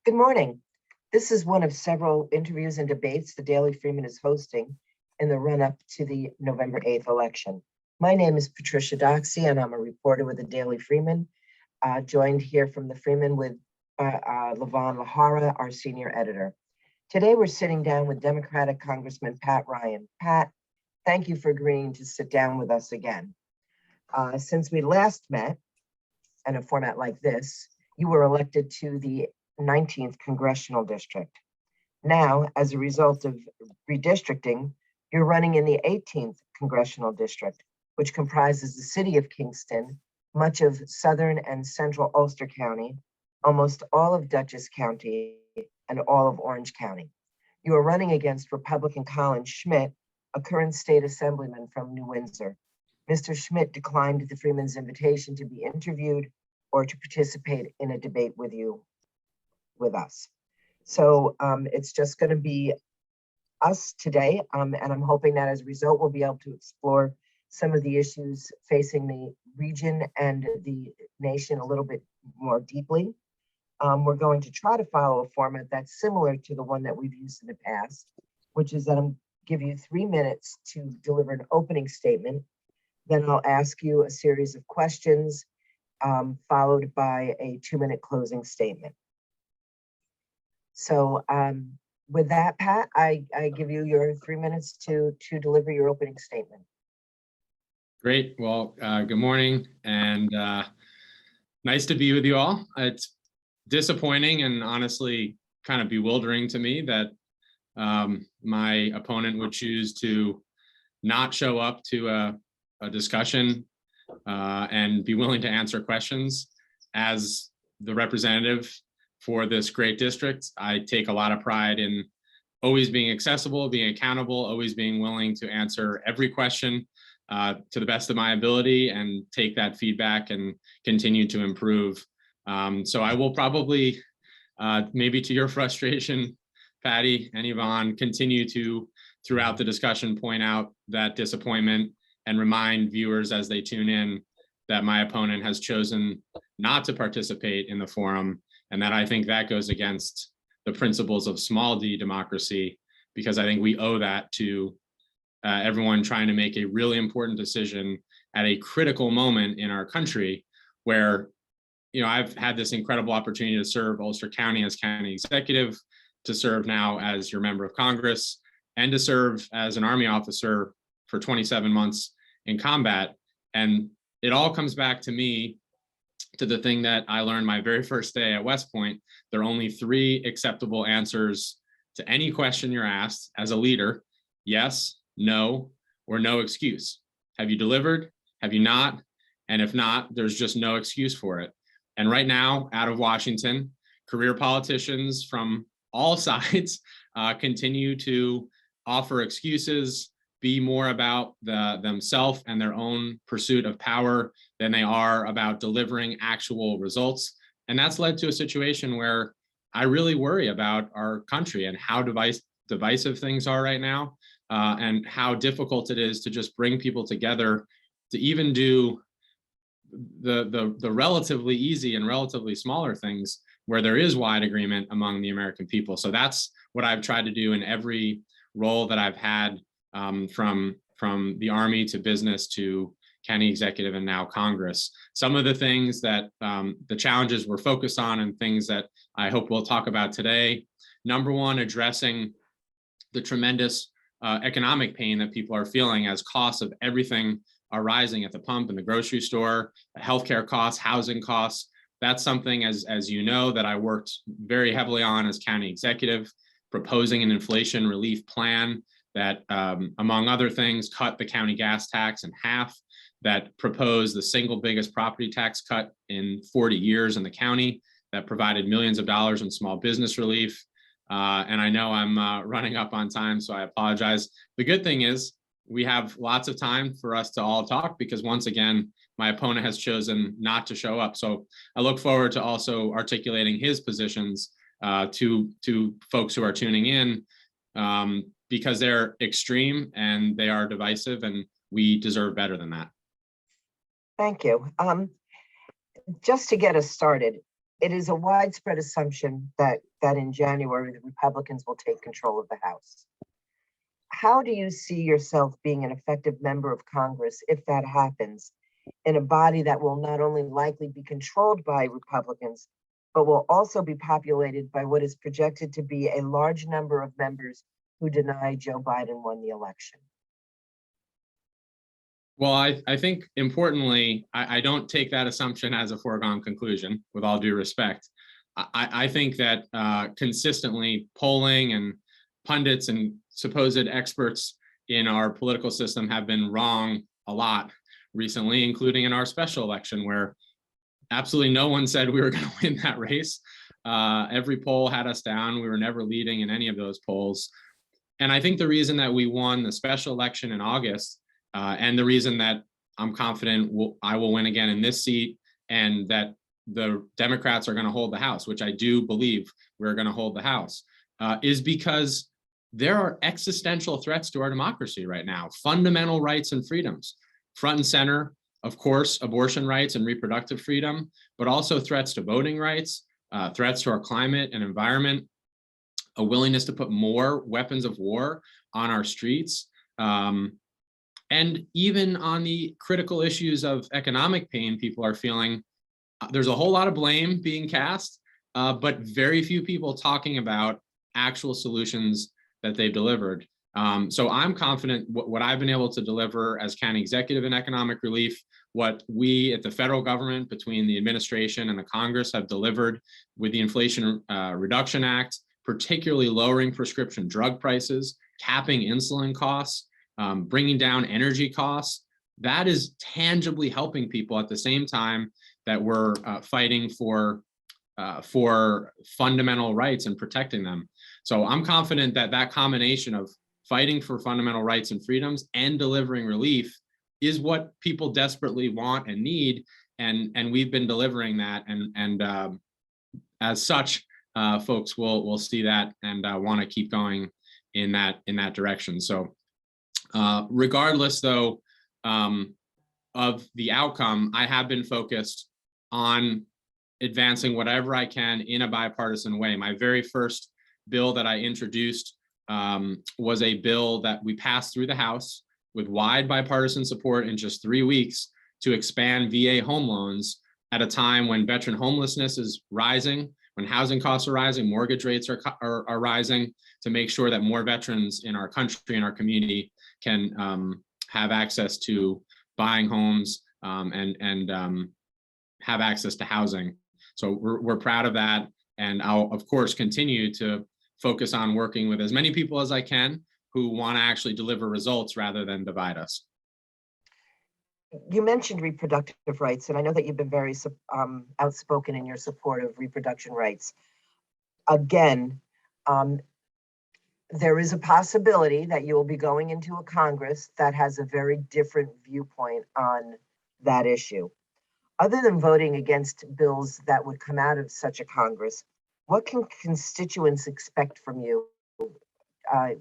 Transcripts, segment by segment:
Good morning. This is one of several interviews and debates the Daily Freeman is hosting in the run-up to the November 8th election. My name is Patricia Doxey, and I'm a reporter with the Daily Freeman, joined here from the Freeman with Levon Lahara, our senior editor. Today, we're sitting down with Democratic Congressman Pat Ryan. Pat, thank you for agreeing to sit down with us again. Since we last met in a format like this, you were elected to the 19th Congressional District. Now, as a result of redistricting, you're running in the 18th Congressional District, which comprises the city of Kingston, much of southern and central Ulster County, almost all of Dutchess County, and all of Orange County. You are running against Republican Colin Schmidt, a current state assemblyman from New Windsor. Mr. Schmidt declined the Freeman's invitation to be interviewed or to participate in a debate with us. So it's just going to be us today, and I'm hoping that as a result, we'll be able to explore some of the issues facing the region and the nation a little bit more deeply. We're going to try to follow a format that's similar to the one that we've used in the past, which is that I'm give you 3 minutes to deliver an opening statement. Then I'll ask you a series of questions, followed by a 2-minute closing statement. So with that, Pat, I give you your 3 minutes to deliver your opening statement. Great. Well, good morning, and nice to be with you all. It's disappointing and honestly kind of bewildering to me that my opponent would choose to not show up to a discussion and be willing to answer questions. As the representative for this great district, I take a lot of pride in always being accessible, being accountable, always being willing to answer every question to the best of my ability and take that feedback and continue to improve. So I will probably, maybe to your frustration, Patty and Yvonne, continue to, throughout the discussion, point out that disappointment and remind viewers as they tune in that my opponent has chosen not to participate in the forum, and that I think that goes against the principles of small d democracy, because I think we owe that to everyone trying to make a really important decision at a critical moment in our country where, you know, I've had this incredible opportunity to serve Ulster County as county executive, to serve now as your member of Congress, and to serve as an Army officer for 27 months in combat. And it all comes back to me, to the thing that I learned my very first day at West Point. There are only 3 acceptable answers to any question you're asked as a leader: yes, no, or no excuse. Have you delivered? Have you not? And if not, there's just no excuse for it. And right now, out of Washington, career politicians from all sides continue to offer excuses, be more about themselves and their own pursuit of power than they are about delivering actual results. And that's led to a situation where I really worry about our country and how divisive things are right now, and how difficult it is to just bring people together to even do the relatively easy and relatively smaller things where there is wide agreement among the American people. So that's what I've tried to do in every role that I've had, from the Army to business to county executive and now Congress. Some of the things that the challenges we're focused on and things that I hope we'll talk about today: number one, addressing the tremendous economic pain that people are feeling as costs of everything are rising at the pump and the grocery store, healthcare costs, housing costs. That's something, as you know, that I worked very heavily on as county executive, proposing an inflation relief plan that, among other things, cut the county gas tax in half, that proposed the single biggest property tax cut in 40 years in the county, that provided millions of dollars in small business relief. And I know I'm running up on time, so I apologize. The good thing is we have lots of time for us to all talk, because once again, my opponent has chosen not to show up. So I look forward to also articulating his positions to folks who are tuning in, because they're extreme and they are divisive, and we deserve better than that. Thank you. Just to get us started, it is a widespread assumption that that in January, the Republicans will take control of the House. How do you see yourself being an effective member of Congress if that happens, in a body that will not only likely be controlled by Republicans, but will also be populated by what is projected to be a large number of members who deny Joe Biden won the election? Well, I think importantly, I don't take that assumption as a foregone conclusion, with all due respect. I think that consistently polling and pundits and supposed experts in our political system have been wrong a lot recently, including in our special election, where absolutely no one said we were going to win that race. Every poll had us down. We were never leading in any of those polls. And I think the reason that we won the special election in August, and the reason that I'm confident I will win again in this seat, and that the Democrats are going to hold the House, which I do believe we're going to hold the House, is because there are existential threats to our democracy right now. Fundamental rights and freedoms, front and center, of course, abortion rights and reproductive freedom, but also threats to voting rights, threats to our climate and environment, a willingness to put more weapons of war on our streets, and even on the critical issues of economic pain people are feeling. There's a whole lot of blame being cast, but very few people talking about actual solutions that they've delivered. So I'm confident what I've been able to deliver as county executive in economic relief, what we at the federal government, between the administration and the Congress, have delivered with the Inflation Reduction Act, particularly lowering prescription drug prices, capping insulin costs, bringing down energy costs. That is tangibly helping people at the same time that we're fighting for fundamental rights and protecting them. So I'm confident that that combination of fighting for fundamental rights and freedoms and delivering relief is what people desperately want and need, and we've been delivering that, and as such, folks will see that and want to keep going in that direction. So regardless, though, of the outcome, I have been focused on advancing whatever I can in a bipartisan way. My very first bill that I introduced was a bill that we passed through the House with wide bipartisan support in just 3 weeks to expand VA home loans at a time when veteran homelessness is rising, when housing costs are rising, mortgage rates are rising, to make sure that more veterans in our country and our community can have access to buying homes and have access to housing. So we're proud of that. And I'll, of course, continue to focus on working with as many people as I can who want to actually deliver results rather than divide us. You mentioned reproductive rights, and I know that you've been very outspoken in your support of reproduction rights. Again, there is a possibility that you will be going into a Congress that has a very different viewpoint on that issue. Other than voting against bills that would come out of such a Congress, what can constituents expect from you?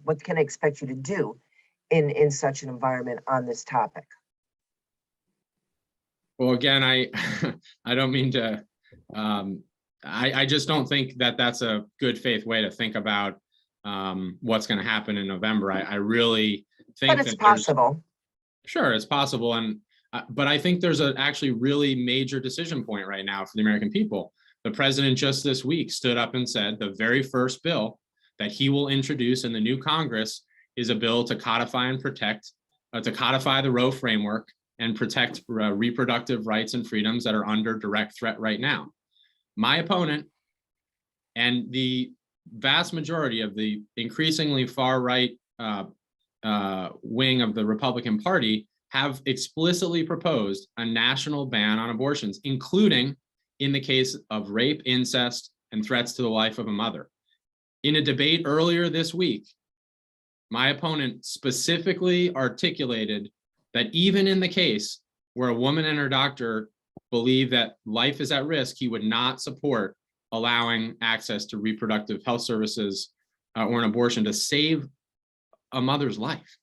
What can I expect you to do in such an environment on this topic? Well, again, I don't mean to, I just don't think that that's a good faith way to think about what's going to happen in November. I really think but it's possible. Sure, it's possible. And but I think there's a actually really major decision point right now for the American people. The president just this week stood up and said the very first bill that he will introduce in the new Congress is a bill to codify and protect, to codify the Roe framework and protect reproductive rights and freedoms that are under direct threat right now. My opponent and the vast majority of the increasingly far right wing of the Republican Party have explicitly proposed a national ban on abortions, including in the case of rape, incest, and threats to the life of a mother. In a debate earlier this week, my opponent specifically articulated that even in the case where a woman and her doctor believe that life is at risk, he would not support allowing access to reproductive health services or an abortion to save a mother's life.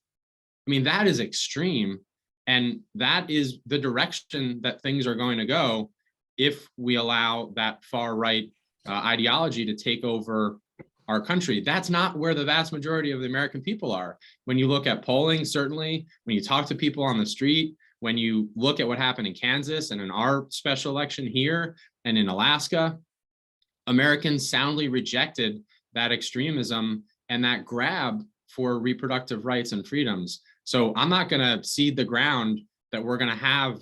I mean, that is extreme. And that is the direction that things are going to go if we allow that far right ideology to take over our country. That's not where the vast majority of the American people are. When you look at polling, certainly, when you talk to people on the street, when you look at what happened in Kansas and in our special election here and in Alaska, Americans soundly rejected that extremism and that grab for reproductive rights and freedoms. So I'm not going to cede the ground that we're going to have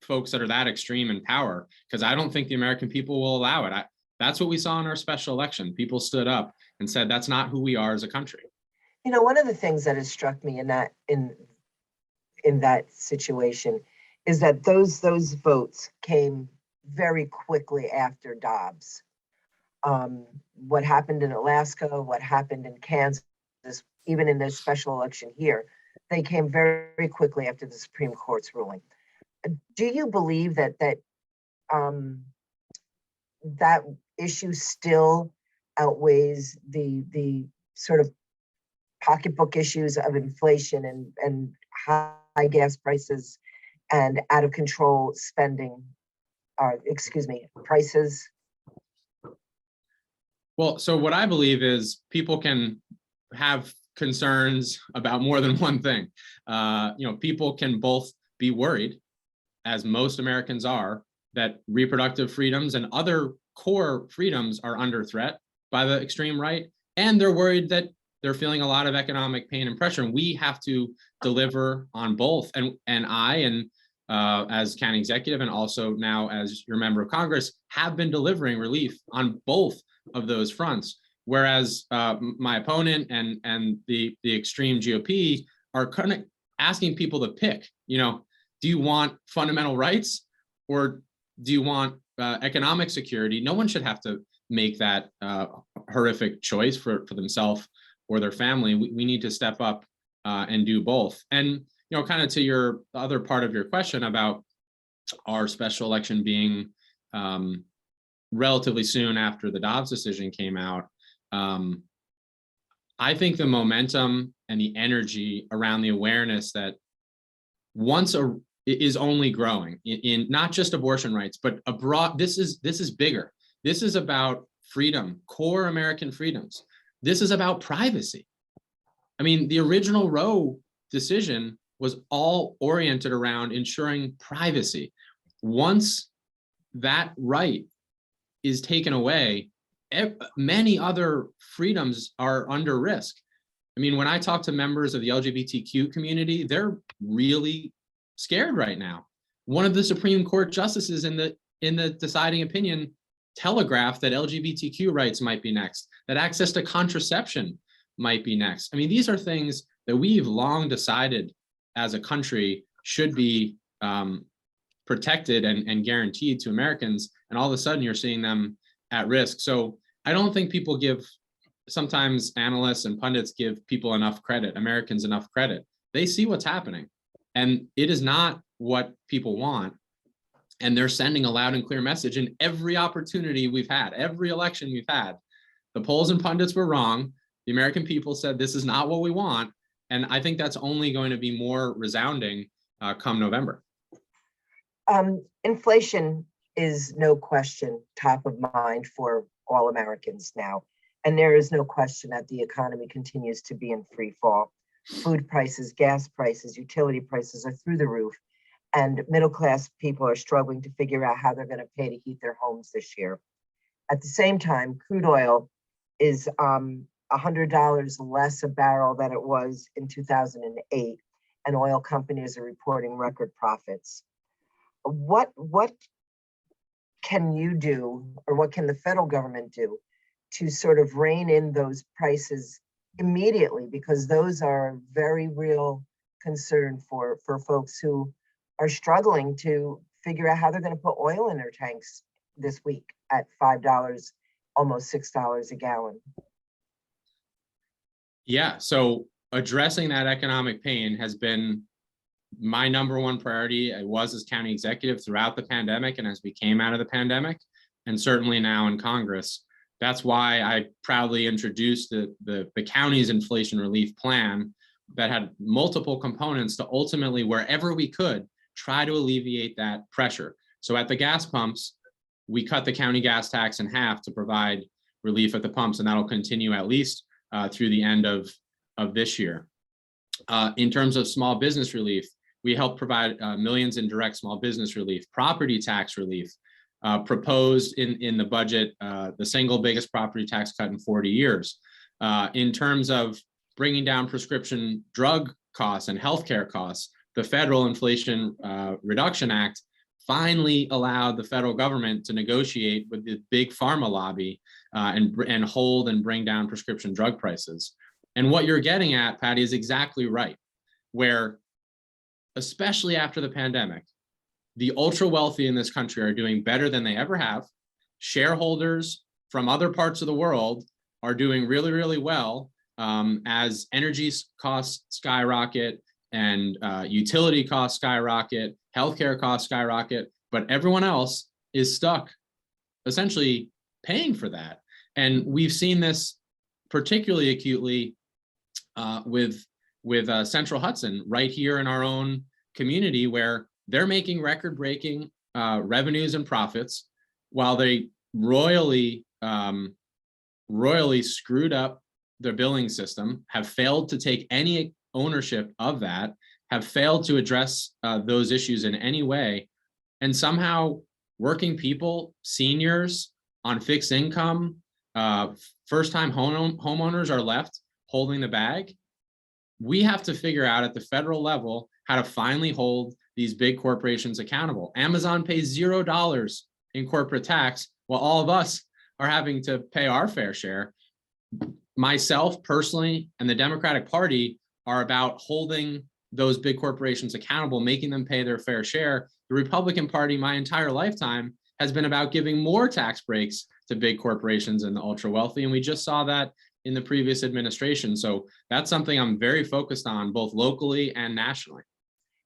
folks that are that extreme in power, because I don't think the American people will allow it. That's what we saw in our special election. People stood up and said, that's not who we are as a country. You know, one of the things that has struck me in that situation is that those votes came very quickly after Dobbs. What happened in Alaska, what happened in Kansas, even in this special election here, they came very, very quickly after the Supreme Court's ruling. Do you believe that issue still outweighs the sort of pocketbook issues of inflation and high gas prices and out of control spending, prices? Well, so what I believe is people can have concerns about more than one thing. People can both be worried, as most Americans are, that reproductive freedoms and other core freedoms are under threat by the extreme right. And they're worried that they're feeling a lot of economic pain and pressure. And we have to deliver on both. And as county executive and also now as your member of Congress, have been delivering relief on both of those fronts. Whereas my opponent and the extreme GOP are kind of asking people to pick, do you want fundamental rights or do you want economic security? No one should have to make that horrific choice for themselves or their family. We need to step up and do both. And, kind of to your other part of your question about our special election being relatively soon after the Dobbs decision came out, I think the momentum and the energy around the awareness that is only growing in not just abortion rights, but abroad. This is bigger. This is about freedom, core American freedoms. This is about privacy. I mean, the original Roe decision was all oriented around ensuring privacy. Once that right is taken away, many other freedoms are under risk. I mean, when I talk to members of the LGBTQ community, they're really scared right now. One of the Supreme Court justices in the deciding opinion telegraphed that LGBTQ rights might be next, that access to contraception might be next. I mean, these are things that we've long decided as a country should be protected and guaranteed to Americans. And all of a sudden you're seeing them at risk. So I don't think sometimes analysts and pundits give people enough credit, Americans enough credit. They see what's happening and it is not what people want. And they're sending a loud and clear message in every opportunity we've had, every election we've had. The polls and pundits were wrong. The American people said, this is not what we want. And I think that's only going to be more resounding come November. Inflation is no question top of mind for all Americans now. And there is no question that the economy continues to be in free fall. Food prices, gas prices, utility prices are through the roof. And middle-class people are struggling to figure out how they're going to pay to heat their homes this year. At the same time, crude oil is $100 less a barrel than it was in 2008, and oil companies are reporting record profits. What can you do, or what can the federal government do to sort of rein in those prices immediately? Because those are a very real concern for folks who are struggling to figure out how they're going to put oil in their tanks this week at $5, almost $6 a gallon. Yeah, so addressing that economic pain has been my number one priority. It was as county executive throughout the pandemic and as we came out of the pandemic, and certainly now in Congress. That's why I proudly introduced the county's inflation relief plan that had multiple components to ultimately, wherever we could, try to alleviate that pressure. So at the gas pumps, we cut the county gas tax in half to provide relief at the pumps, and that'll continue at least through the end of this year. In terms of small business relief, we help provide millions in direct small business relief, property tax relief, proposed in the budget, the single biggest property tax cut in 40 years. In terms of bringing down prescription drug costs and healthcare costs, the Federal Inflation Reduction Act finally allowed the federal government to negotiate with the big pharma lobby and hold and bring down prescription drug prices. And what you're getting at, Patty, is exactly right, where, especially after the pandemic, the ultra wealthy in this country are doing better than they ever have. Shareholders from other parts of the world are doing really, really well as energy costs skyrocket and utility costs skyrocket, healthcare costs skyrocket, but everyone else is stuck essentially paying for that. And we've seen this particularly acutely with Central Hudson right here in our own community, where they're making record-breaking revenues and profits while they royally screwed up their billing system, have failed to take any ownership of that, have failed to address those issues in any way. And somehow working people, seniors on fixed income, first-time homeowners are left holding the bag. We have to figure out at the federal level how to finally hold these big corporations accountable. Amazon pays $0 in corporate tax, while all of us are having to pay our fair share. Myself personally and the Democratic Party are about holding those big corporations accountable, making them pay their fair share. The Republican Party, my entire lifetime, has been about giving more tax breaks to big corporations and the ultra wealthy. And we just saw that in the previous administration. So that's something I'm very focused on, both locally and nationally.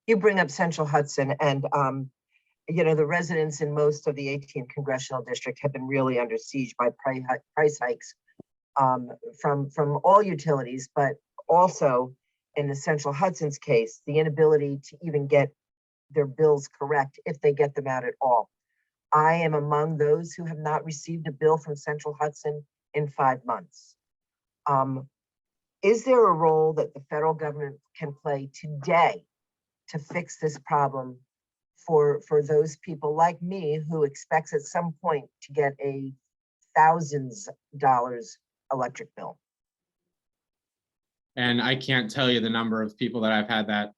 You bring up Central Hudson, and the residents in most of the 18th Congressional District have been really under siege by price hikes from all utilities, but also in the Central Hudson's case, the inability to even get their bills correct if they get them out at all. I am among those who have not received a bill from Central Hudson in 5 months. Is there a role that the federal government can play today to fix this problem for those people like me who expects at some point to get a thousands dollars electric bill? And I can't tell you the number of people that I've had that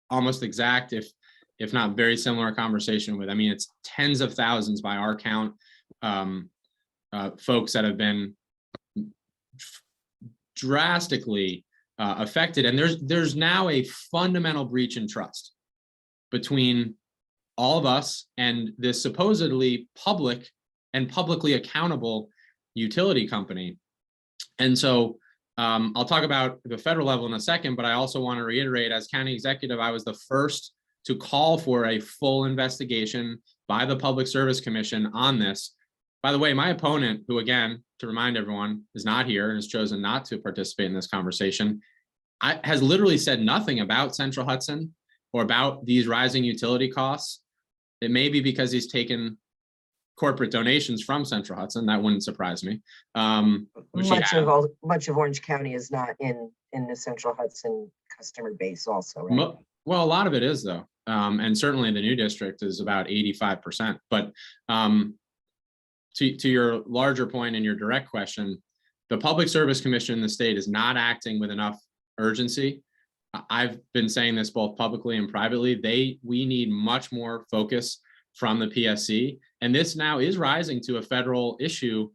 almost exact, if not very similar conversation with. I mean, it's tens of thousands by our count, folks that have been drastically affected. And there's now a fundamental breach in trust between all of us and this supposedly public and publicly accountable utility company. And so I'll talk about the federal level in a second, but I also want to reiterate, as county executive, I was the first to call for a full investigation by the Public Service Commission on this. By the way, my opponent, who, again, to remind everyone, is not here and has chosen not to participate in this conversation, has literally said nothing about Central Hudson or about these rising utility costs. It may be because he's taken corporate donations from Central Hudson. That wouldn't surprise me. Much of Orange County is not in the Central Hudson customer base also, right? Well, a lot of it is, though. And certainly the new district is about 85%. But to your larger point and your direct question, the Public Service Commission in the state is not acting with enough urgency. I've been saying this both publicly and privately. We need much more focus from the PSC. And this now is rising to a federal issue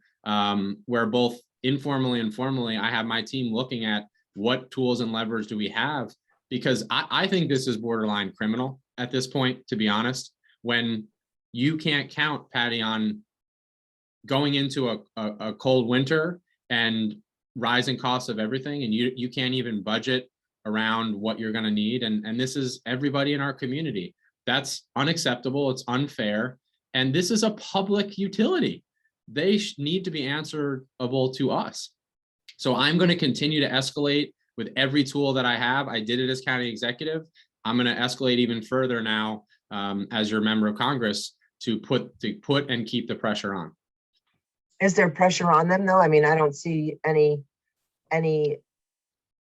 where both informally and formally, I have my team looking at what tools and levers do we have, because I think this is borderline criminal at this point, to be honest, when you can't count, Patty, on going into a cold winter and rising costs of everything, and you can't even budget around what you're going to need. And this is everybody in our community. That's unacceptable. It's unfair. And this is a public utility. They need to be answerable to us. So I'm going to continue to escalate with every tool that I have. I did it as county executive. I'm going to escalate even further now as your member of Congress to put and keep the pressure on. Is there pressure on them though? I mean, I don't see any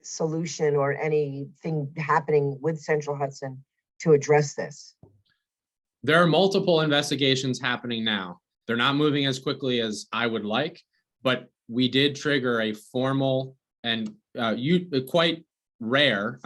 solution or anything happening with Central Hudson to address this. There are multiple investigations happening now. They're not moving as quickly as I would like, but we did trigger a formal and quite rare.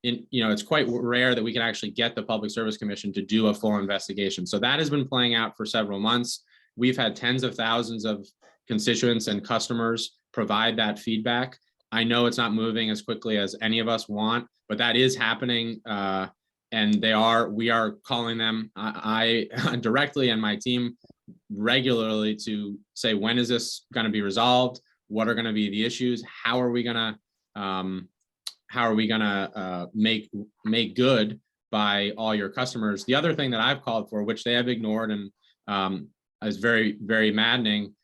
It's quite rare that we can actually get the Public Service Commission to do a full investigation. So that has been playing out for several months. We've had tens of thousands of constituents and customers provide that feedback. I know it's not moving as quickly as any of us want, but that is happening. And we are calling them, I directly and my team regularly to say, when is this going to be resolved? What are going to be the issues? How are we going to make good by all your customers? The other thing that I've called for, which they have ignored and is very, very maddening,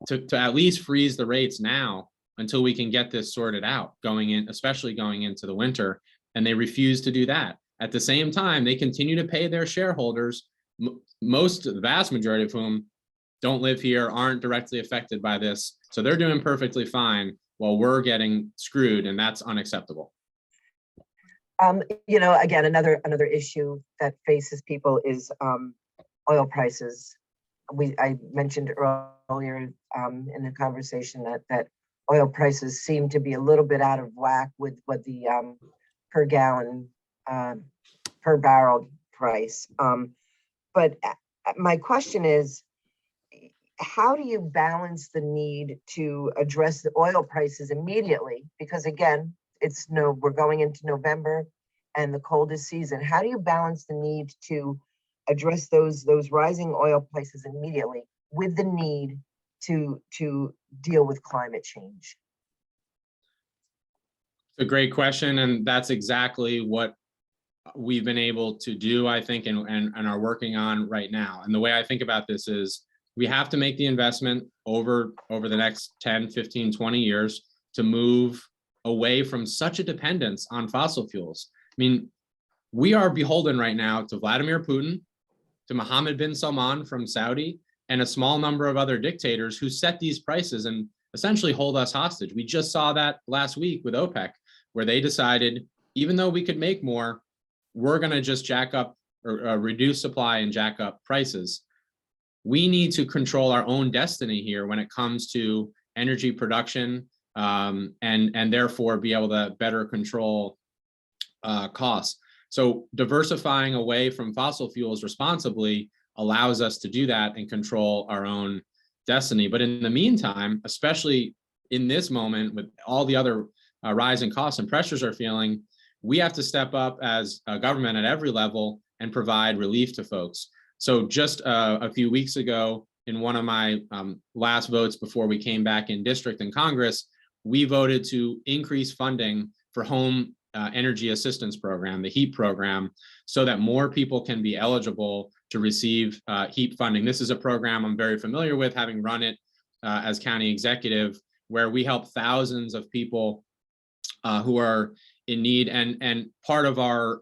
to at least freeze the rates now until we can get this sorted out especially going into the winter. And they refuse to do that. At the same time, they continue to pay their shareholders, the vast majority of whom don't live here, aren't directly affected by this. So they're doing perfectly fine while we're getting screwed, and that's unacceptable. Again, another issue that faces people is oil prices. I mentioned earlier in the conversation that oil prices seem to be a little bit out of whack with what the per gallon, per barrel price. But my question is, how do you balance the need to address the oil prices immediately? Because again, we're going into November and the coldest season. How do you balance the need to address those rising oil prices immediately with the need to deal with climate change? It's a great question, and that's exactly what we've been able to do, I think, and are working on right now. And the way I think about this is we have to make the investment over the next 10, 15, 20 years to move away from such a dependence on fossil fuels. I mean, we are beholden right now to Vladimir Putin, to Mohammed bin Salman from Saudi, and a small number of other dictators who set these prices and essentially hold us hostage. We just saw that last week with OPEC, where they decided, even though we could make more, we're going to just jack up or reduce supply and jack up prices. We need to control our own destiny here when it comes to energy production, and therefore be able to better control costs. So diversifying away from fossil fuels responsibly allows us to do that and control our own destiny. But in the meantime, especially in this moment with all the other rising costs and pressures are feeling, we have to step up as a government at every level and provide relief to folks. So just a few weeks ago, in one of my last votes before we came back in district and Congress, we voted to increase funding for home energy assistance program, the HEAP program, so that more people can be eligible to receive HEAP funding. This is a program I'm very familiar with, having run it as county executive, where we help thousands of people who are in need. And part of our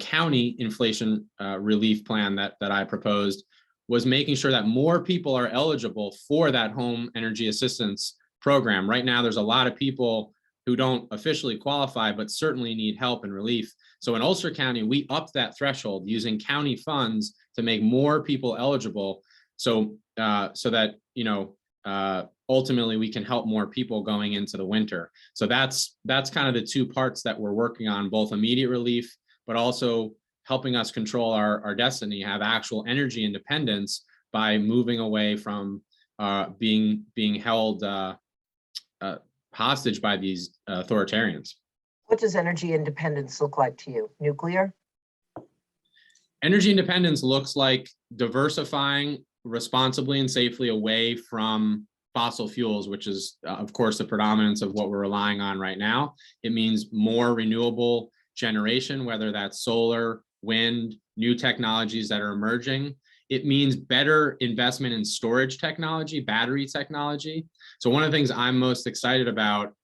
county inflation relief plan that I proposed was making sure that more people are eligible for that home energy assistance program. Right now, there's a lot of people who don't officially qualify, but certainly need help and relief. So in Ulster County, we upped that threshold using county funds to make more people eligible, so that ultimately we can help more people going into the winter. So that's kind of the two parts that we're working on, both immediate relief, but also helping us control our destiny, have actual energy independence by moving away from being held hostage by these authoritarians. What does energy independence look like to you? Nuclear? Energy independence looks like diversifying responsibly and safely away from fossil fuels, which is, of course, the predominance of what we're relying on right now. It means more renewable generation, whether that's solar, wind, new technologies that are emerging. It means better investment in storage technology, battery technology. So one of the things I'm most excited about,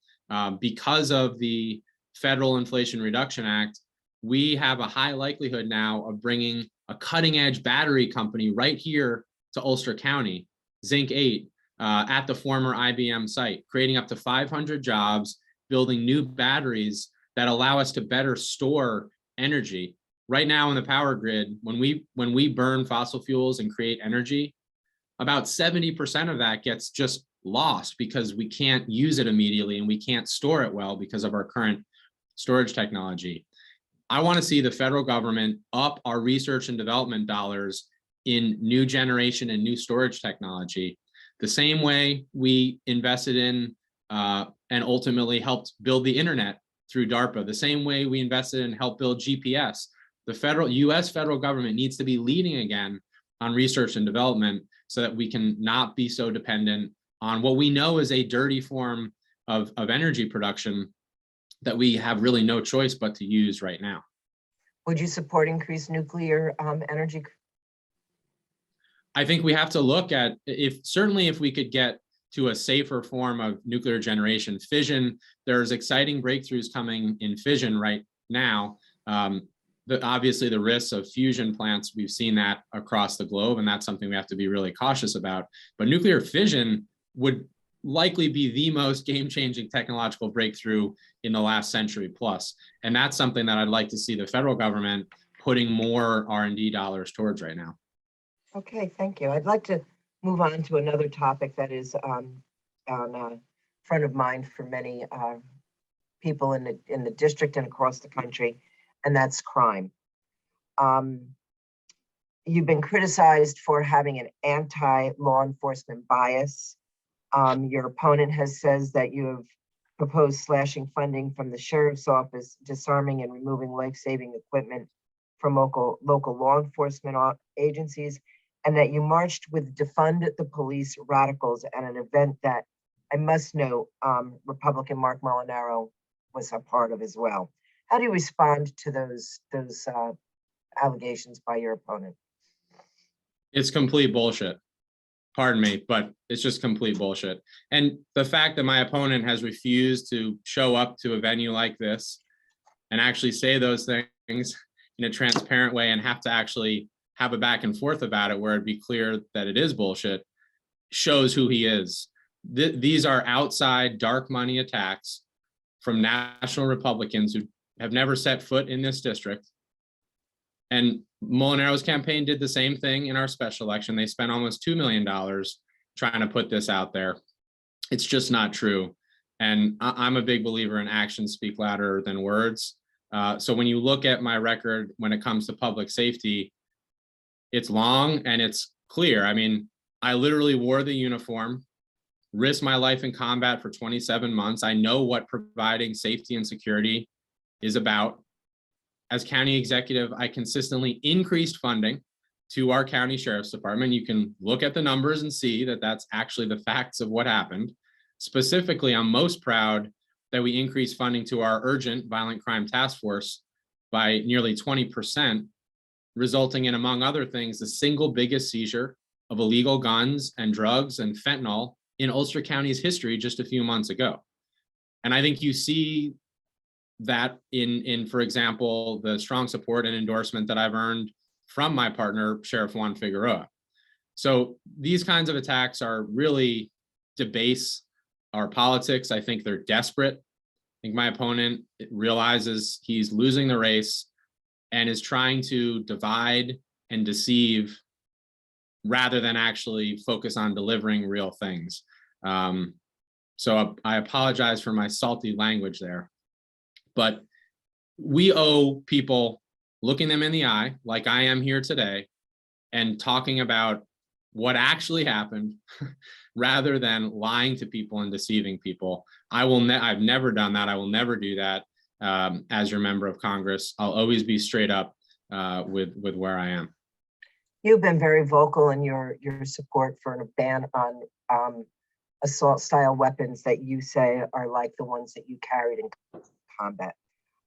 because of the Federal Inflation Reduction Act, we have a high likelihood now of bringing a cutting edge battery company right here to Ulster County, Zinc 8, at the former IBM site, creating up to 500 jobs, building new batteries that allow us to better store energy. Right now in the power grid, when we burn fossil fuels and create energy, about 70% of that gets just lost because we can't use it immediately and we can't store it well because of our current storage technology. I want to see the federal government up our research and development dollars in new generation and new storage technology, the same way we invested in and ultimately helped build the internet through DARPA, the same way we invested in and helped build GPS. The US federal government needs to be leading again on research and development so that we can not be so dependent on what we know is a dirty form of energy production that we have really no choice but to use right now. Would you support increased nuclear energy? I think we have to look at certainly if we could get to a safer form of nuclear generation. Fission, there's exciting breakthroughs coming in fission right now. Obviously the risks of fusion plants, we've seen that across the globe, and that's something we have to be really cautious about. But nuclear fission would likely be the most game-changing technological breakthrough in the last century plus. And that's something that I'd like to see the federal government putting more R&D dollars towards right now. Okay, thank you. I'd like to move on to another topic that is on front of mind for many people in the district and across the country, and that's crime. You've been criticized for having an anti-law enforcement bias. Your opponent says that you have proposed slashing funding from the sheriff's office, disarming and removing life-saving equipment from local law enforcement agencies, and that you marched with Defund the Police radicals at an event that I must note Republican Mark Molinaro was a part of as well. How do you respond to those allegations by your opponent? It's complete bullshit. Pardon me, but it's just complete bullshit. And the fact that my opponent has refused to show up to a venue like this and actually say those things in a transparent way and have to actually have a back and forth about it where it'd be clear that it is bullshit shows who he is. These are outside dark money attacks from national Republicans who have never set foot in this district. And Molinaro's campaign did the same thing in our special election. They spent almost $2 million trying to put this out there. It's just not true. And I'm a big believer in actions speak louder than words. So when you look at my record when it comes to public safety, it's long and it's clear. I mean, I literally wore the uniform, risked my life in combat for 27 months. I know what providing safety and security is about. As county executive, I consistently increased funding to our county sheriff's department. You can look at the numbers and see that that's actually the facts of what happened. Specifically, I'm most proud that we increased funding to our urgent violent crime task force by nearly 20%, resulting in, among other things, the single biggest seizure of illegal guns and drugs and fentanyl in Ulster County's history just a few months ago. And I think you see that in, for example, the strong support and endorsement that I've earned from my partner, Sheriff Juan Figueroa. So these kinds of attacks are really debase our politics. I think they're desperate. I think my opponent realizes he's losing the race and is trying to divide and deceive rather than actually focus on delivering real things. So I apologize for my salty language there. But we owe people looking them in the eye, like I am here today, and talking about what actually happened rather than lying to people and deceiving people. I've never done that. I will never do that as your member of Congress. I'll always be straight up with where I am. You've been very vocal in your support for a ban on assault style weapons that you say are like the ones that you carried in combat.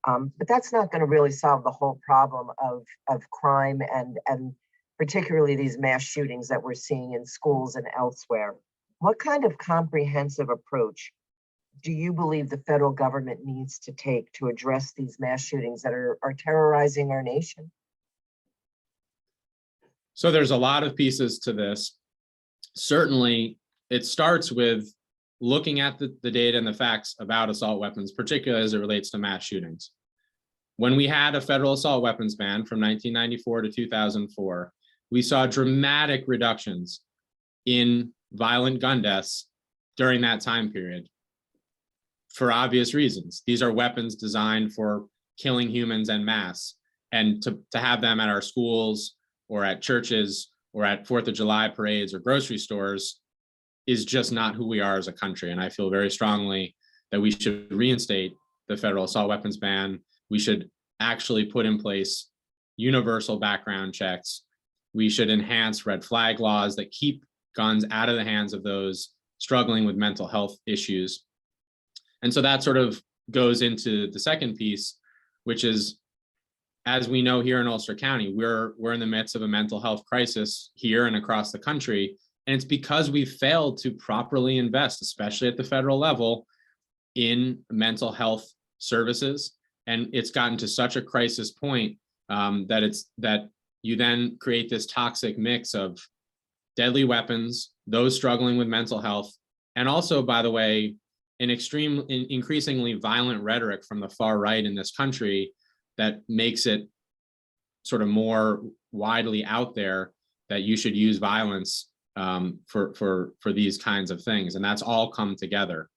But that's not going to really solve the whole problem of crime and particularly these mass shootings that we're seeing in schools and elsewhere. What kind of comprehensive approach do you believe the federal government needs to take to address these mass shootings that are terrorizing our nation? So there's a lot of pieces to this. Certainly, it starts with looking at the data and the facts about assault weapons, particularly as it relates to mass shootings. When we had a federal assault weapons ban from 1994 to 2004, we saw dramatic reductions in violent gun deaths during that time period for obvious reasons. These are weapons designed for killing humans en masse, and to have them at our schools or at churches or at 4th of July parades or grocery stores is just not who we are as a country. And I feel very strongly that we should reinstate the federal assault weapons ban. We should actually put in place universal background checks. We should enhance red flag laws that keep guns out of the hands of those struggling with mental health issues. And so that sort of goes into the second piece, which is, as we know here in Ulster County, we're in the midst of a mental health crisis here and across the country. And it's because we failed to properly invest, especially at the federal level, in mental health services. And it's gotten to such a crisis point that you then create this toxic mix of deadly weapons, those struggling with mental health, and also, by the way, an increasingly violent rhetoric from the far right in this country that makes it sort of more widely out there that you should use violence for these kinds of things. And that's all come together.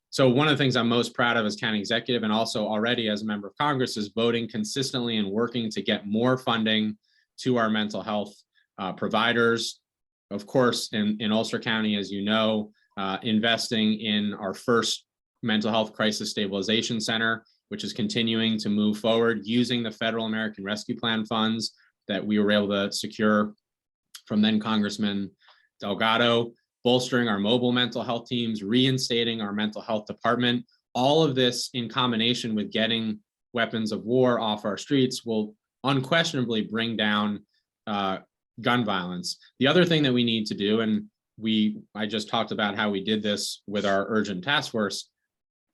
So one of the things I'm most proud of as county executive, and also already as a member of Congress, is voting consistently and working to get more funding to our mental health providers. Of course, in Ulster County, as you know, investing in our first mental health crisis stabilization center, which is continuing to move forward using the Federal American Rescue Plan funds that we were able to secure from then Congressman Delgado, bolstering our mobile mental health teams, reinstating our mental health department. All of this in combination with getting weapons of war off our streets will unquestionably bring down gun violence. The other thing that we need to do, and I just talked about how we did this with our urgent task force,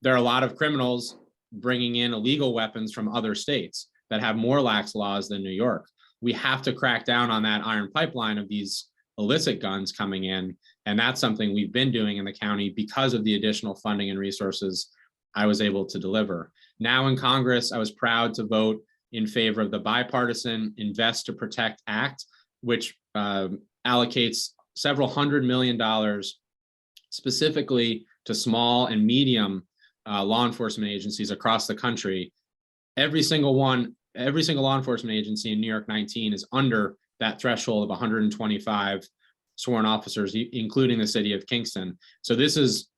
there are a lot of criminals bringing in illegal weapons from other states that have more lax laws than New York. We have to crack down on that iron pipeline of these illicit guns coming in. And that's something we've been doing in the county because of the additional funding and resources I was able to deliver. Now in Congress, I was proud to vote in favor of the bipartisan Invest to Protect Act, which allocates several $100 million specifically to small and medium law enforcement agencies across the country. Every single law enforcement agency in New York 19 is under that threshold of 125 sworn officers, including the city of Kingston. So this is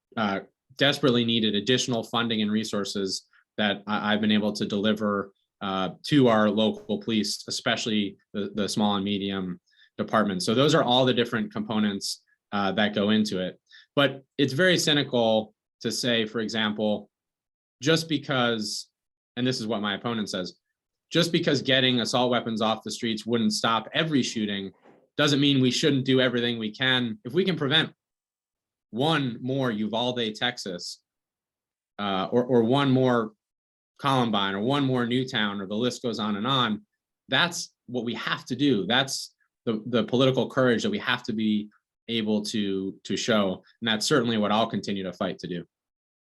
desperately needed additional funding and resources that I've been able to deliver to our local police, especially the small and medium departments. So those are all the different components that go into it. But it's very cynical to say, for example, just because, and this is what my opponent says, just because getting assault weapons off the streets wouldn't stop every shooting doesn't mean we shouldn't do everything we can. If we can prevent one more Uvalde, Texas, or one more Columbine, or one more Newtown, or the list goes on and on, that's what we have to do. That's the political courage that we have to be able to show. And that's certainly what I'll continue to fight to do.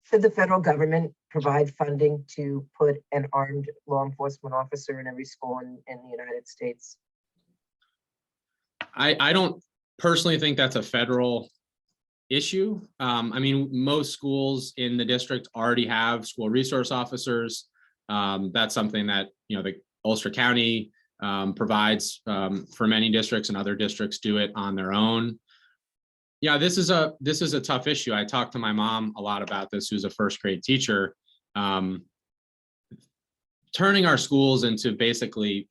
Should the federal government provide funding to put an armed law enforcement officer in every school in the United States? I don't personally think that's a federal issue. I mean, most schools in the district already have school resource officers. That's something that, the Ulster County provides for many districts, and other districts do it on their own. Yeah, this is a tough issue. I talked to my mom a lot about this, who's a first grade teacher. Turning our schools into basically,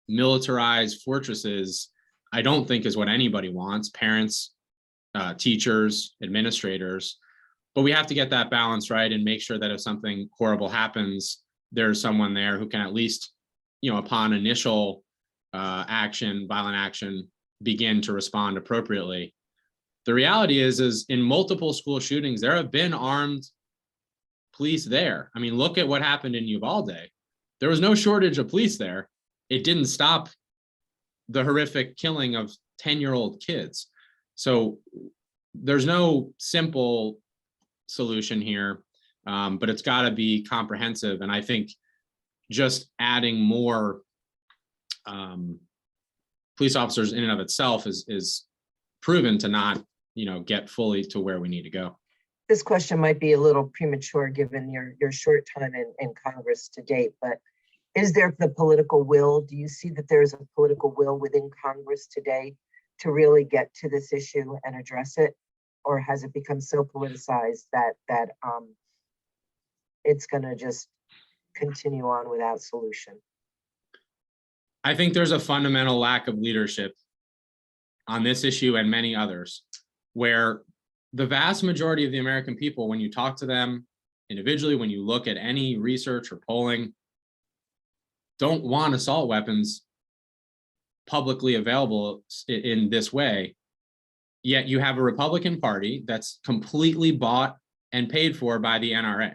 militarized fortresses, I don't think is what anybody wants. Parents, teachers, administrators, but we have to get that balance right and make sure that if something horrible happens, there's someone there who can at least, upon initial violent action, begin to respond appropriately. The reality is in multiple school shootings, there have been armed police there. I mean, look at what happened in Uvalde. There was no shortage of police there. It didn't stop the horrific killing of 10-year-old kids. So there's no simple solution here, but it's got to be comprehensive. And I think just adding more police officers in and of itself is proven to not, get fully to where we need to go. This question might be a little premature given your short time in Congress to date, but is there the political will? Do you see that there is a political will within Congress today to really get to this issue and address it? Or has it become so politicized that it's going to just continue on without solution? I think there's a fundamental lack of leadership on this issue and many others, where the vast majority of the American people, when you talk to them individually, when you look at any research or polling, don't want assault weapons publicly available in this way. Yet you have a Republican Party that's completely bought and paid for by the NRA.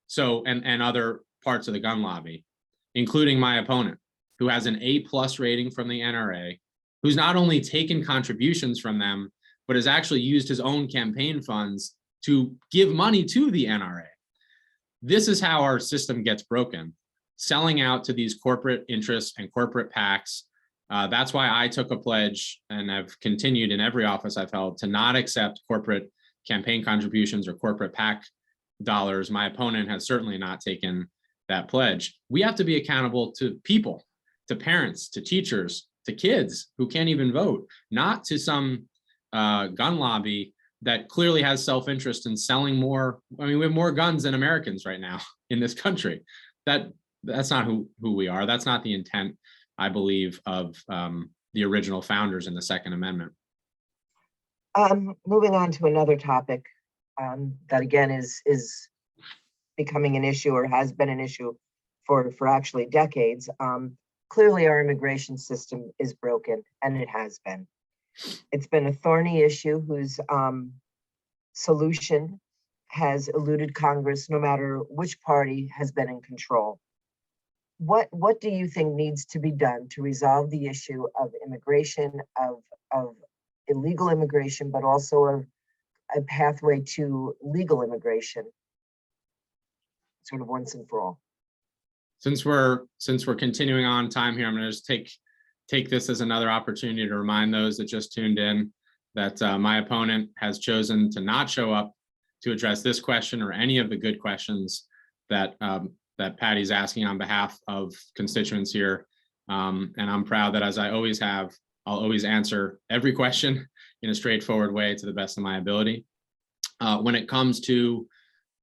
So, and other parts of the gun lobby, including my opponent, who has an A+ rating from the NRA, who's not only taken contributions from them, but has actually used his own campaign funds to give money to the NRA. This is how our system gets broken, selling out to these corporate interests and corporate PACs. That's why I took a pledge, and I've continued in every office I've held, to not accept corporate campaign contributions or corporate PAC dollars. My opponent has certainly not taken that pledge. We have to be accountable to people, to parents, to teachers, to kids who can't even vote, not to some gun lobby that clearly has self-interest in selling more. I mean, we have more guns than Americans right now in this country. That's not who we are. That's not the intent, I believe, of the original founders in the Second Amendment. Moving on to another topic that again is becoming an issue, or has been an issue for actually decades. Clearly our immigration system is broken, and it has been. It's been a thorny issue whose solution has eluded Congress, no matter which party has been in control. What do you think needs to be done to resolve the issue of immigration, of illegal immigration, but also of a pathway to legal immigration, sort of once and for all? Since we're continuing on time here, I'm going to just take this as another opportunity to remind those that just tuned in that my opponent has chosen to not show up to address this question or any of the good questions that Patty's asking on behalf of constituents here. And I'm proud that, as I always have, I'll always answer every question in a straightforward way to the best of my ability. When it comes to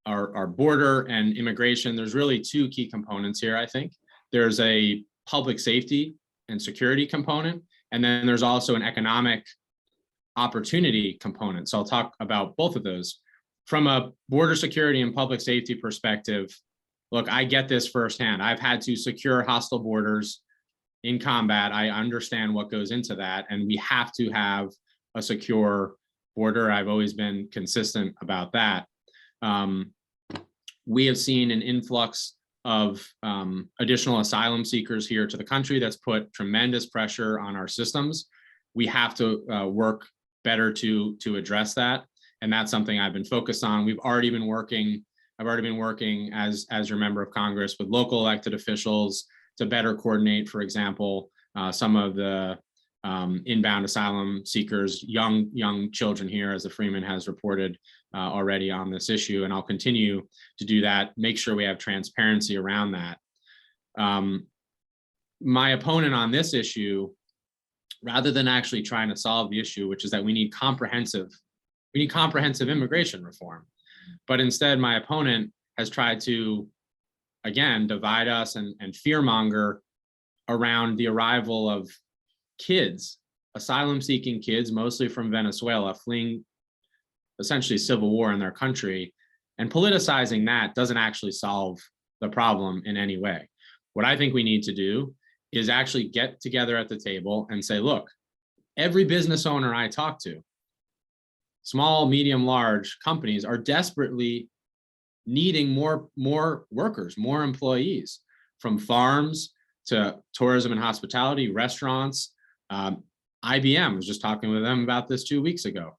our border and immigration, there's really two key components here, I think. There's a public safety and security component, and then there's also an economic opportunity component. So I'll talk about both of those. From a border security and public safety perspective, look, I get this firsthand. I've had to secure hostile borders in combat. I understand what goes into that, and we have to have a secure border. I've always been consistent about that. We have seen an influx of additional asylum seekers here to the country that's put tremendous pressure on our systems. We have to work better to address that, and that's something I've been focused on. I've already been working as your member of Congress with local elected officials to better coordinate, for example, some of the inbound asylum seekers, young children here, as the Freeman has reported already on this issue, and I'll continue to do that, make sure we have transparency around that. My opponent on this issue, rather than actually trying to solve the issue, which is that we need comprehensive immigration reform, but instead my opponent has tried to, again, divide us and fearmonger around the arrival of kids, asylum-seeking kids, mostly from Venezuela, fleeing essentially civil war in their country, and politicizing that doesn't actually solve the problem in any way. What I think we need to do is actually get together at the table and say, look, every business owner I talk to, small, medium, large companies, are desperately needing more workers, more employees, from farms to tourism and hospitality, restaurants. IBM, was just talking with them about this 2 weeks ago.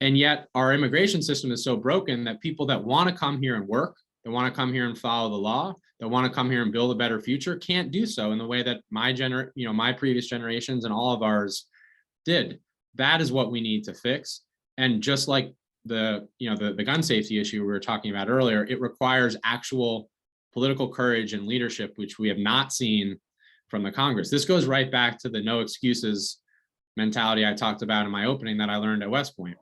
And yet our immigration system is so broken that people that want to come here and work, that want to come here and follow the law, that want to come here and build a better future, can't do so in the way that my previous generations and all of ours did. That is what we need to fix. And just like the gun safety issue we were talking about earlier, it requires actual political courage and leadership, which we have not seen from the Congress. This goes right back to the no excuses mentality I talked about in my opening that I learned at West Point.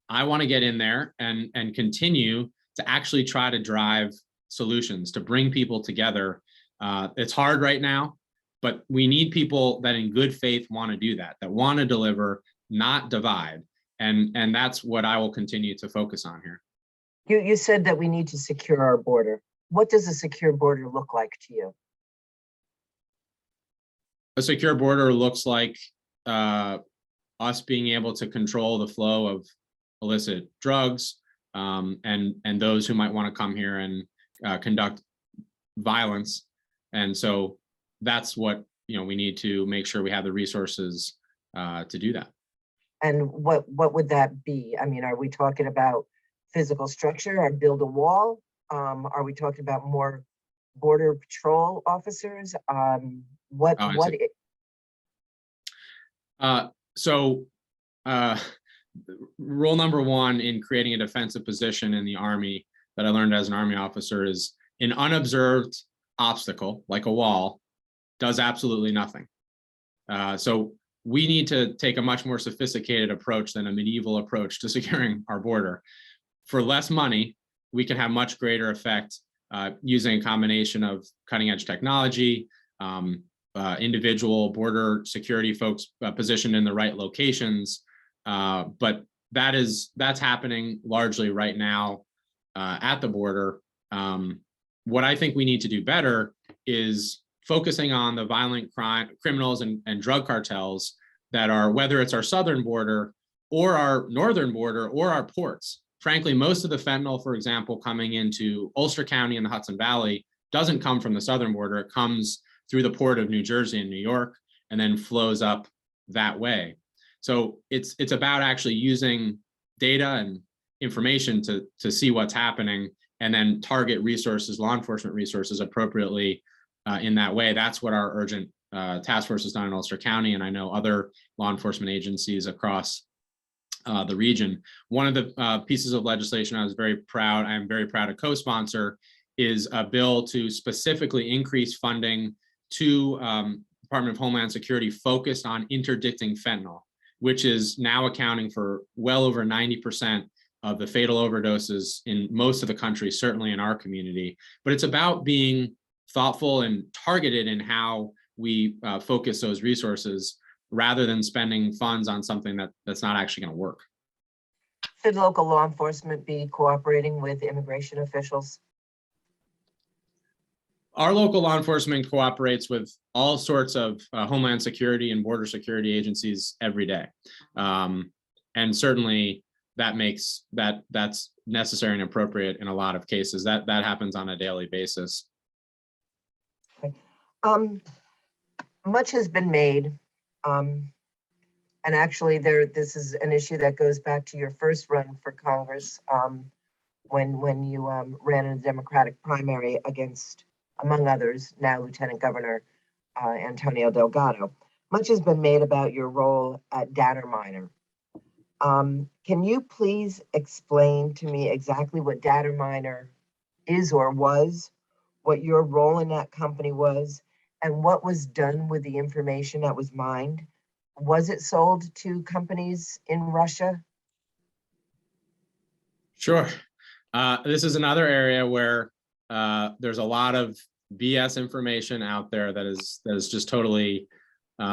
I want to get in there and continue to actually try to drive solutions, to bring people together. It's hard right now, but we need people that in good faith want to do that want to deliver, not divide. And that's what I will continue to focus on here. You said that we need to secure our border. What does a secure border look like to you? A secure border looks like us being able to control the flow of illicit drugs, and those who might want to come here and conduct violence. And so that's what we need to make sure we have the resources to do that. And what would that be? I mean, are we talking about physical structure or build a wall? Are we talking about more border patrol officers? Rule number one in creating a defensive position in the Army that I learned as an Army officer is an unobserved obstacle, like a wall, does absolutely nothing. So we need to take a much more sophisticated approach than a medieval approach to securing our border. For less money, we can have much greater effect using a combination of cutting edge technology, individual border security folks positioned in the right locations. But that's happening largely right now at the border. What I think we need to do better is focusing on the violent criminals and drug cartels that are, whether it's our southern border or our northern border or our ports. Frankly, most of the fentanyl, for example, coming into Ulster County and the Hudson Valley doesn't come from the southern border. It comes through the port of New Jersey and New York and then flows up that way. So it's about actually using data and information to see what's happening and then target resources, law enforcement resources appropriately in that way. That's what our urgent task force has done in Ulster County, and I know other law enforcement agencies across the region. One of the pieces of legislation I am very proud to co-sponsor is a bill to specifically increase funding to Department of Homeland Security focused on interdicting fentanyl, which is now accounting for well over 90% of the fatal overdoses in most of the country, certainly in our community. But it's about being thoughtful and targeted in how we focus those resources rather than spending funds on something that's not actually going to work. Should local law enforcement be cooperating with immigration officials? Our local law enforcement cooperates with all sorts of Homeland Security and border security agencies every day. And certainly that's necessary and appropriate in a lot of cases. That happens on a daily basis. Okay. Much has been made, and actually this is an issue that goes back to your first run for Congress, when you ran in the Democratic primary against, among others, now Lieutenant Governor Antonio Delgado. Much has been made about your role at Data Miner. Can you please explain to me exactly what Data Miner is or was, what your role in that company was, and what was done with the information that was mined? Was it sold to companies in Russia? Sure. This is another area where there's a lot of BS information out there that is just totally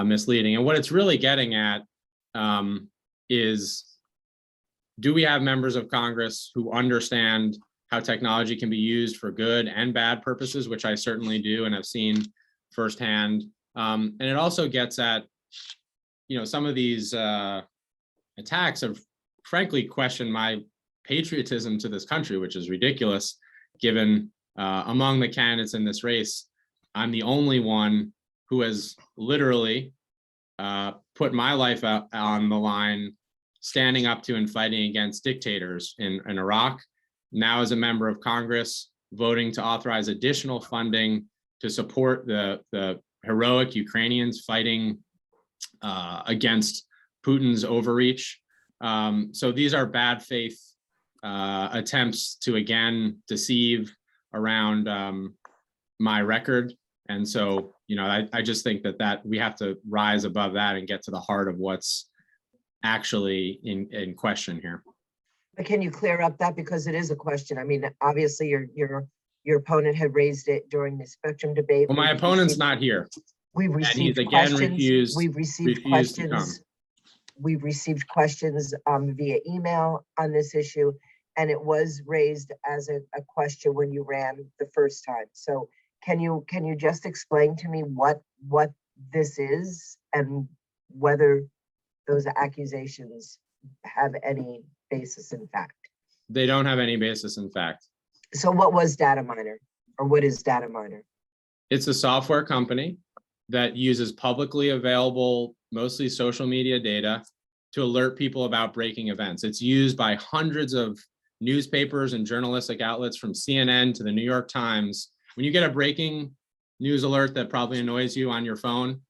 misleading. And what it's really getting at is, do we have members of Congress who understand how technology can be used for good and bad purposes, which I certainly do and have seen firsthand. And it also gets at, some of these attacks have frankly questioned my patriotism to this country, which is ridiculous given among the candidates in this race, I'm the only one who has literally put my life out on the line, standing up to and fighting against dictators in Iraq. Now, as a member of Congress, voting to authorize additional funding to support the heroic Ukrainians fighting against Putin's overreach. So these are bad faith attempts to again deceive around my record. And so, you know, I just think that we have to rise above that and get to the heart of what's actually in question here. But can you clear up that, because it is a question? I mean, obviously your opponent had raised it during the Spectrum debate. Well, my opponent's not here. We've And he's received again questions. refused to come. We've received questions via email on this issue, and it was raised as a question when you ran the first time. So can you just explain to me what this is and whether those accusations have any basis in fact? They don't have any basis in fact. So what was Data Miner, or what is Data Miner? It's a software company that uses publicly available, mostly social media data to alert people about breaking events. It's used by hundreds of newspapers and journalistic outlets, from CNN to the New York Times. When you get a breaking news alert that probably annoys you on your phone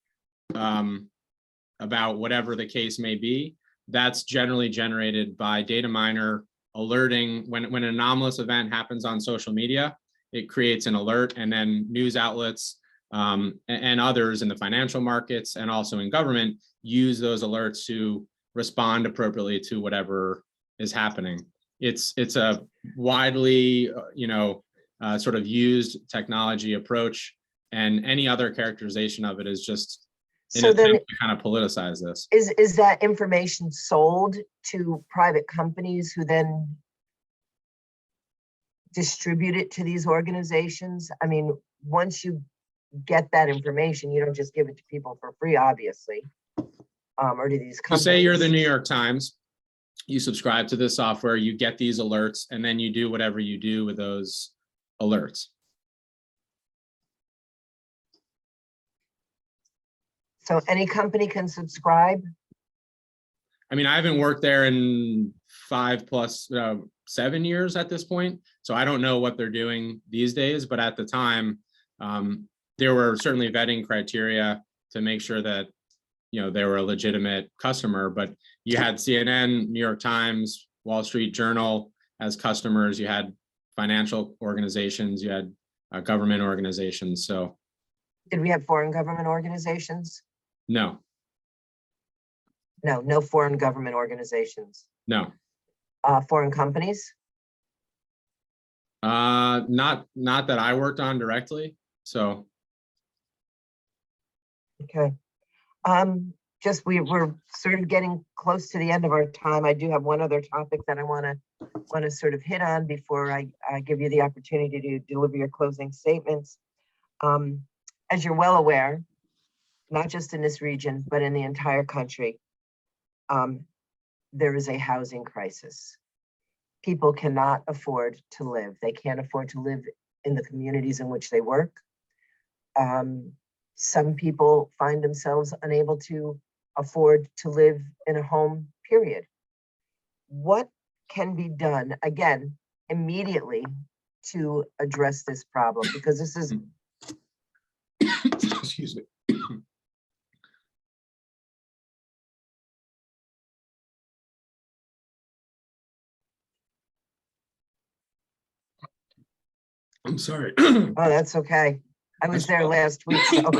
about whatever the case may be, that's generally generated by Data Miner alerting. When an anomalous event happens on social media, it creates an alert, and then news outlets and others in the financial markets and also in government use those alerts to respond appropriately to whatever is happening. It's a widely, sort of used technology approach, and any other characterization of it is just an attempt to kind of politicize this. Is that information sold to private companies who then distribute it to these organizations? I mean, once you get that information, you don't just give it to people for free, obviously, or to these companies. So say you're the New York Times, you subscribe to this software, you get these alerts, and then you do whatever you do with those alerts. So any company can subscribe? I mean, I haven't worked there in 7 years at this point, so I don't know what they're doing these days, but at the time, there were certainly vetting criteria to make sure that, they were a legitimate customer. But you had CNN, New York Times, Wall Street Journal as customers. You had financial organizations, you had government organizations. So did we have foreign government organizations? No. No foreign government organizations. No. Foreign companies? Not that I worked on directly. So. Okay. We're sort of getting close to the end of our time. I do have one other topic that I want to sort of hit on before I give you the opportunity to deliver your closing statements. As you're well aware, not just in this region, but in the entire country, there is a housing crisis. People cannot afford to live. They can't afford to live in the communities in which they work. Some people find themselves unable to afford to live in a home, period. What can be done, again, immediately to address this problem? Because this is... Excuse me. I'm sorry. Oh, that's okay. I was there last week. So.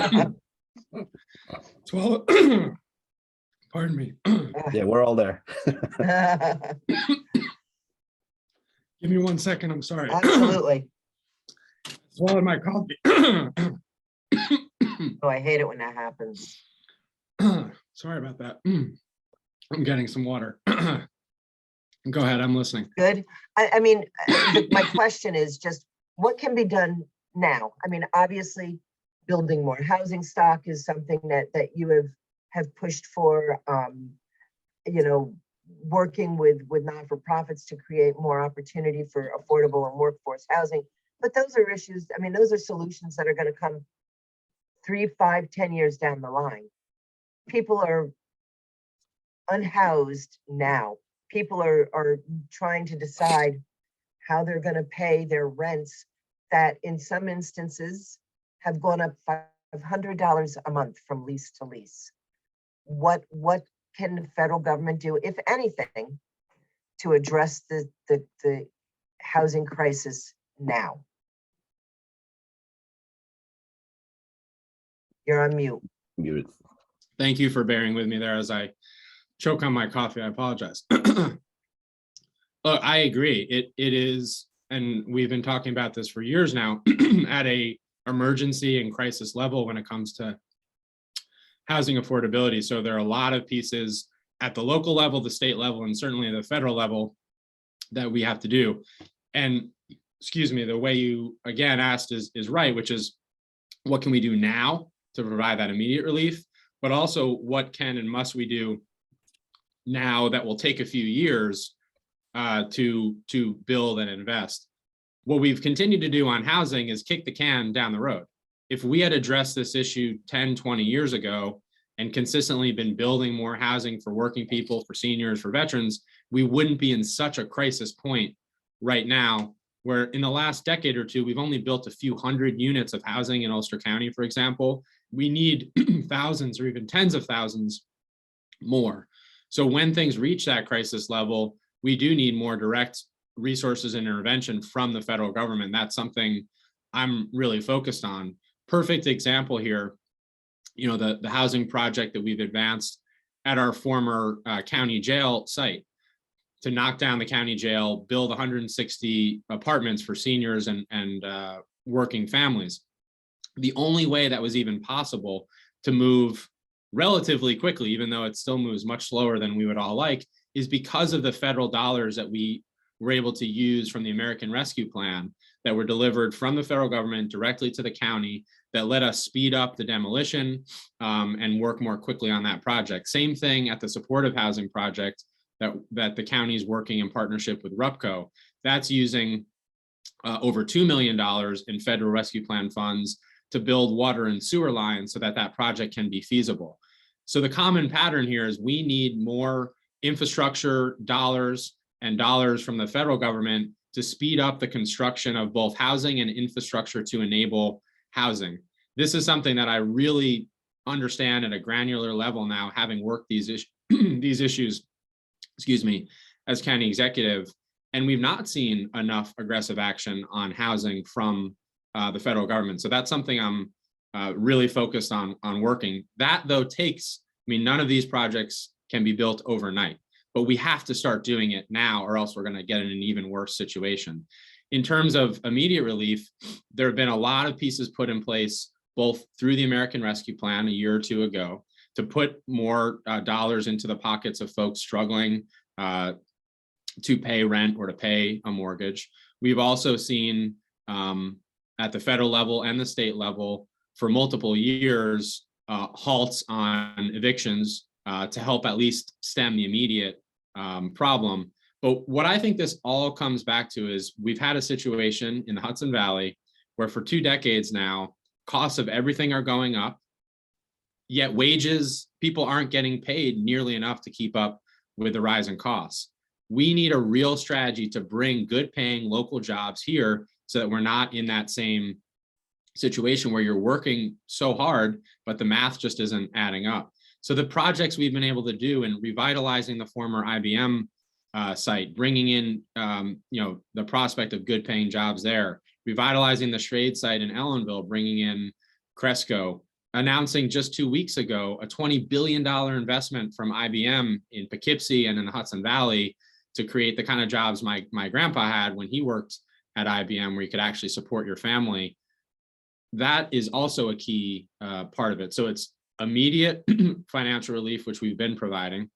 Swallow. Pardon me. Yeah, we're all there. Give me 1 second. I'm sorry. Absolutely. Swallowed my coffee. Oh, I hate it when that happens. Sorry about that. I'm getting some water. Go ahead. I'm listening. Good. I mean, my question is just what can be done now? I mean, obviously, building more housing stock is something that you have pushed for. Working with not-for-profits to create more opportunity for affordable and workforce housing. But those are issues. I mean, those are solutions that are going to come 3, 5, 10 years down the line. People are unhoused now. People are trying to decide how they're going to pay their rents that in some instances have gone up $500 a month from lease to lease. What can the federal government do, if anything, to address the housing crisis now? You're on mute. Muted. Thank you for bearing with me there as I choke on my coffee. I apologize. Look, I agree. It is, and we've been talking about this for years now, at a emergency and crisis level when it comes to housing affordability. So there are a lot of pieces at the local level, the state level, and certainly the federal level that we have to do. And excuse me, the way you again asked is right, which is what can we do now to provide that immediate relief, but also what can and must we do now that will take a few years to build and invest. What we've continued to do on housing is kick the can down the road. If we had addressed this issue 10, 20 years ago and consistently been building more housing for working people, for seniors, for veterans, we wouldn't be in such a crisis point right now, where in the last decade or two, we've only built a few hundred units of housing in Ulster County, for example. We need thousands or even tens of thousands more. So when things reach that crisis level, we do need more direct resources and intervention from the federal government. That's something I'm really focused on. Perfect example here, you know, the housing project that we've advanced at our former county jail site to knock down the county jail, build 160 apartments for seniors and working families. The only way that was even possible to move relatively quickly, even though it still moves much slower than we would all like, is because of the federal dollars that we were able to use from the American Rescue Plan that were delivered from the federal government directly to the county that let us speed up the demolition and work more quickly on that project. Same thing at the supportive housing project that the county is working in partnership with RUPCO. That's using over $2 million in federal rescue plan funds to build water and sewer lines so that that project can be feasible. So the common pattern here is we need more infrastructure dollars and dollars from the federal government to speed up the construction of both housing and infrastructure to enable housing. This is something that I really understand at a granular level now, having worked these issues, excuse me, as county executive, and we've not seen enough aggressive action on housing from the federal government. So that's something I'm really focused on working. That though takes, I mean, none of these projects can be built overnight, but we have to start doing it now or else we're going to get in an even worse situation. In terms of immediate relief, there have been a lot of pieces put in place, both through the American Rescue Plan a year or two ago, to put more dollars into the pockets of folks struggling to pay rent or to pay a mortgage. We've also seen at the federal level and the state level for multiple years halts on evictions to help at least stem the immediate problem. But what I think this all comes back to is we've had a situation in the Hudson Valley where for 2 decades now, costs of everything are going up, yet wages, people aren't getting paid nearly enough to keep up with the rising costs. We need a real strategy to bring good paying local jobs here so that we're not in that same situation where you're working so hard, but the math just isn't adding up. So the projects we've been able to do in revitalizing the former IBM site, bringing in the prospect of good paying jobs there, revitalizing the Schrade site in Ellenville, bringing in Cresco, announcing just 2 weeks ago a $20 billion investment from IBM in Poughkeepsie and in the Hudson Valley to create the kind of jobs my grandpa had when he worked at IBM, where you could actually support your family. That is also a key part of it. So it's immediate financial relief, which we've been providing,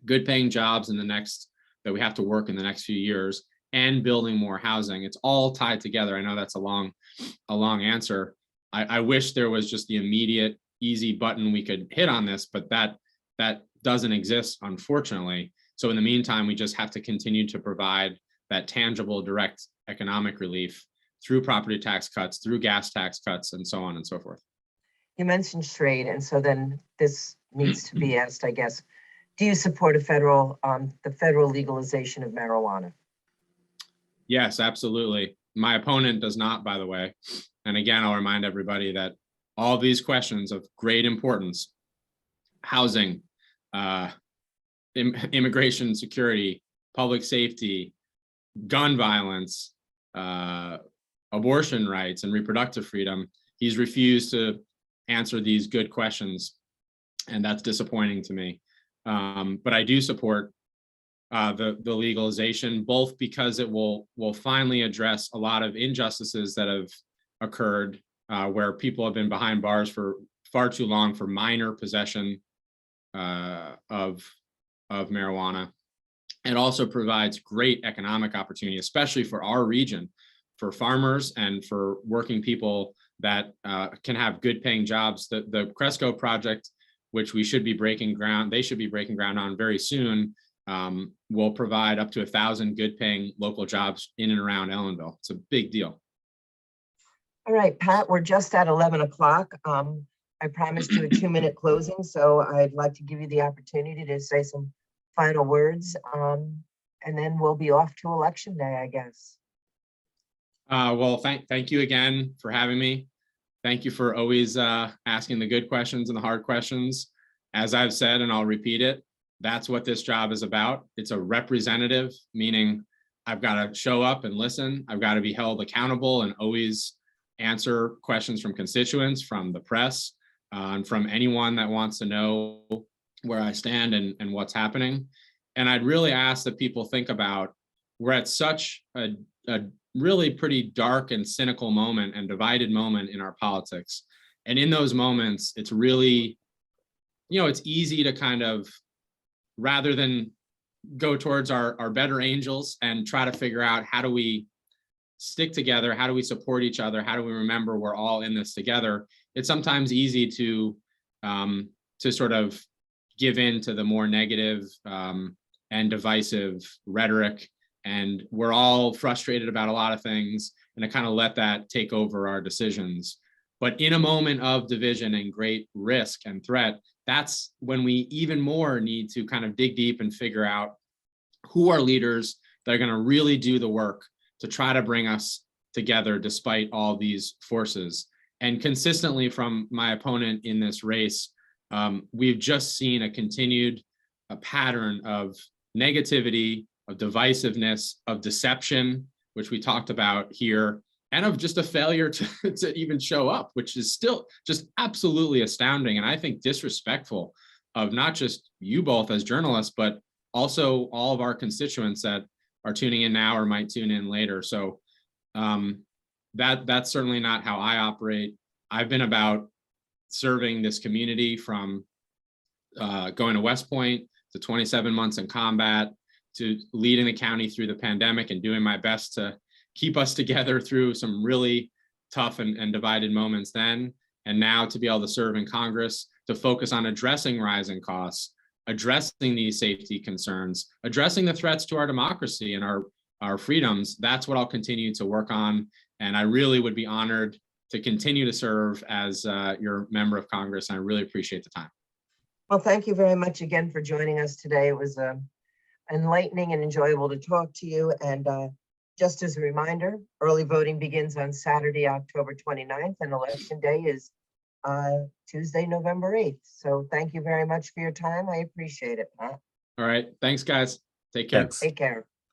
good paying jobs that we have to work in the next few years, and building more housing. It's all tied together. I know that's a long answer. I wish there was just the immediate easy button we could hit on this, but that doesn't exist, unfortunately. So in the meantime, we just have to continue to provide that tangible, direct economic relief through property tax cuts, through gas tax cuts, and so on and so forth. You mentioned trade, and so then this needs to be asked, I guess. Do you support the federal legalization of marijuana? Yes, absolutely. My opponent does not, by the way. And again, I'll remind everybody that all these questions of great importance, housing, immigration security, public safety, gun violence, abortion rights, and reproductive freedom, he's refused to answer these good questions. And that's disappointing to me. But I do support the legalization, both because it will finally address a lot of injustices that have occurred where people have been behind bars for far too long for minor possession of marijuana. It also provides great economic opportunity, especially for our region, for farmers and for working people that can have good paying jobs. The Cresco project, which we should be breaking ground, they should be breaking ground on very soon, will provide up to 1,000 good paying local jobs in and around Ellenville. It's a big deal. All right, Pat, we're just at 11 o'clock. I promised you a 2-minute closing, so I'd like to give you the opportunity to say some final words, and then we'll be off to Election Day, I guess. Well, thank you again for having me. Thank you for always asking the good questions and the hard questions. As I've said, and I'll repeat it, that's what this job is about. It's a representative, meaning I've got to show up and listen. I've got to be held accountable and always answer questions from constituents, from the press, and from anyone that wants to know where I stand and what's happening. And I'd really ask that people think about, we're at such a really pretty dark and cynical moment and divided moment in our politics. And in those moments, it's really, it's easy to kind of, rather than go towards our better angels and try to figure out, how do we stick together? How do we support each other? How do we remember we're all in this together? It's sometimes easy to sort of give in to the more negative and divisive rhetoric. And we're all frustrated about a lot of things, and to kind of let that take over our decisions. But in a moment of division and great risk and threat, that's when we even more need to kind of dig deep and figure out who are leaders that are going to really do the work to try to bring us together despite all these forces. And consistently from my opponent in this race, we've just seen a continued pattern of negativity, of divisiveness, of deception, which we talked about here, and of just a failure to even show up, which is still just absolutely astounding. And I think disrespectful of not just you both as journalists, but also all of our constituents that are tuning in now or might tune in later. So that's certainly not how I operate. I've been about serving this community from going to West Point to 27 months in combat, to leading the county through the pandemic and doing my best to keep us together through some really tough and divided moments then. And now to be able to serve in Congress, to focus on addressing rising costs, addressing these safety concerns, addressing the threats to our democracy and our freedoms. That's what I'll continue to work on. And I really would be honored to continue to serve as your member of Congress. And I really appreciate the time. Well, thank you very much again for joining us today. It was enlightening and enjoyable to talk to you. And just as a reminder, early voting begins on Saturday, October 29th, and Election Day is Tuesday, November 8th. So thank you very much for your time. I appreciate it, Pat. All right. Thanks, guys. Take care. Thanks. Take care.